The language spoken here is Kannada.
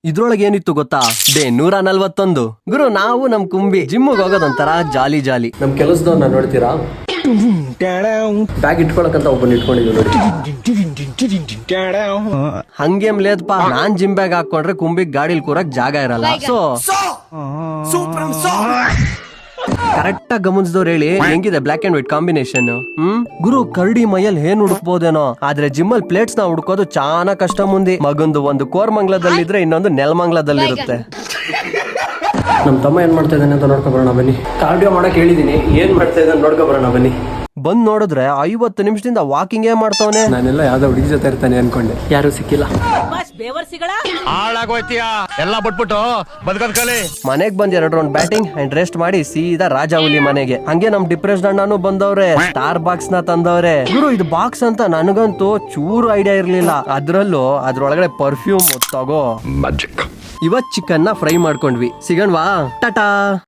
ಇದ್ರೊಳಗೆ ಏನಿತ್ತು ಗೊತ್ತಾ? ಡೇ 141. ಗುರು, ನಾವು ನಮ್ ಕುಂಬಿ ಜಿಮ್ಗೆ ಹೋಗೋದೊಂಥರ ಜಾಲಿ ಜಾಲಿ. ನಮ್ ಕೆಲಸದವ್ರನ್ನ ನೋಡ್ತೀರಾ? ಬ್ಯಾಗ್ ಇಟ್ಕೊಳಕಂತ ಒಬ್ಬನ್ ಇಟ್ಕೊಂಡಿದ್ವಿ ನೋಡಿ. ಹಂಗೇಮ್ ಲೇದಪ್ಪ, ನಾನ್ ಜಿಮ್ ಬ್ಯಾಗ್ ಹಾಕೊಂಡ್ರೆ ಕುಂಬಿಗ್ ಗಾಡಿಲ್ ಕೂರಕ್ ಜಾಗ ಇರಲ್ಲ. ಸೊ ಕರೆಕ್ಟ್ ಆಗಿ ಗಮನಿಸಿದವ್ರು ಹೇಳಿ, ಹೆಂಗಿದೆ ಬ್ಲಾಕ್ ಅಂಡ್ ವೈಟ್ ಕಾಂಬಿನೇಷನ್? ಗುರು, ಕರಡಿ ಮೈಯಲ್ಲಿ ಏನ್ ಹುಡುಕ್ಬೋದೇನೋ, ಆದ್ರೆ ಜಿಮ್ಮಲ್ ಪ್ಲೇಟ್ಸ್ ನ ಹುಡ್ಕೋದು ಚಾನ ಕಷ್ಟ ಮುಂದೆ. ಮಗಂದು ಒಂದು ಕೋರ್ಮಂಗ್ಲದಲ್ಲಿದ್ರೆ ಇನ್ನೊಂದು ನೆಲಮಂಗ್ಲದಲ್ಲಿರುತ್ತೆ. ನಮ್ ತಮ್ಮ ಏನ್ ಮಾಡ್ತಾ ಇದ್ದಾನೆ ಅಂತ ನೋಡ್ಕೊಬರೋಣ ಬನ್ನಿ. ಕಾರ್ಡಿಯೋ ಮಾಡಕ್ ಹೇಳಿದೀನಿ, ಏನ್ ಮಾಡ್ತಾ ಇದ್ದಾನೆ ನೋಡ್ಕೊಬರೋಣ ಬನ್ನಿ. ಬಂದ್ ನೋಡಿದ್ರೆ 50 ನಿಮಿಷದಿಂದ ವಾಕಿಂಗ್ ಮಾಡ್ತಾವನೆ. ನಾನೆಲ್ಲ ಯಾವ್ದೋ ಹುಡುಗಿ ಜೊತೆ ಇರ್ತಾನೆ ಅನ್ಕೊಂಡೆ, ಯಾರು ಸಿಕ್ಕಿಲ್ಲ. ಎಲ್ಲ ಬಿಟ್ಬಿಟ್ಟು ಮನೆಗ್ ಬಂದ್ 2 ರೌಂಡ್ ಬ್ಯಾಟಿಂಗ್ ಅಂಡ್ ರೆಸ್ಟ್ ಮಾಡಿ ಸೀದಾ ರಾಜಾಹುಲಿ ಮನೆಗೆ. ಹಂಗೆ ನಮ್ ಡಿಪ್ರೆಸ್ ಅಣ್ಣನು ಬಂದವ್ರೆ, ಸ್ಟಾರ್ ಬಾಕ್ಸ್ ನ ತಂದವ್ರೆ. ಗುರು, ಇದು ಬಾಕ್ಸ್ ಅಂತ ನನಗಂತೂ ಚೂರು ಐಡಿಯಾ ಇರ್ಲಿಲ್ಲ. ಅದ್ರೊಳಗಡೆ ಪರ್ಫ್ಯೂಮ್ ತಗೋ. ಇವತ್ ಚಿಕನ್ ನ ಫ್ರೈ ಮಾಡ್ಕೊಂಡ್ವಿ. ಸಿಗಣ್ವಾ? ಟಾಟಾ.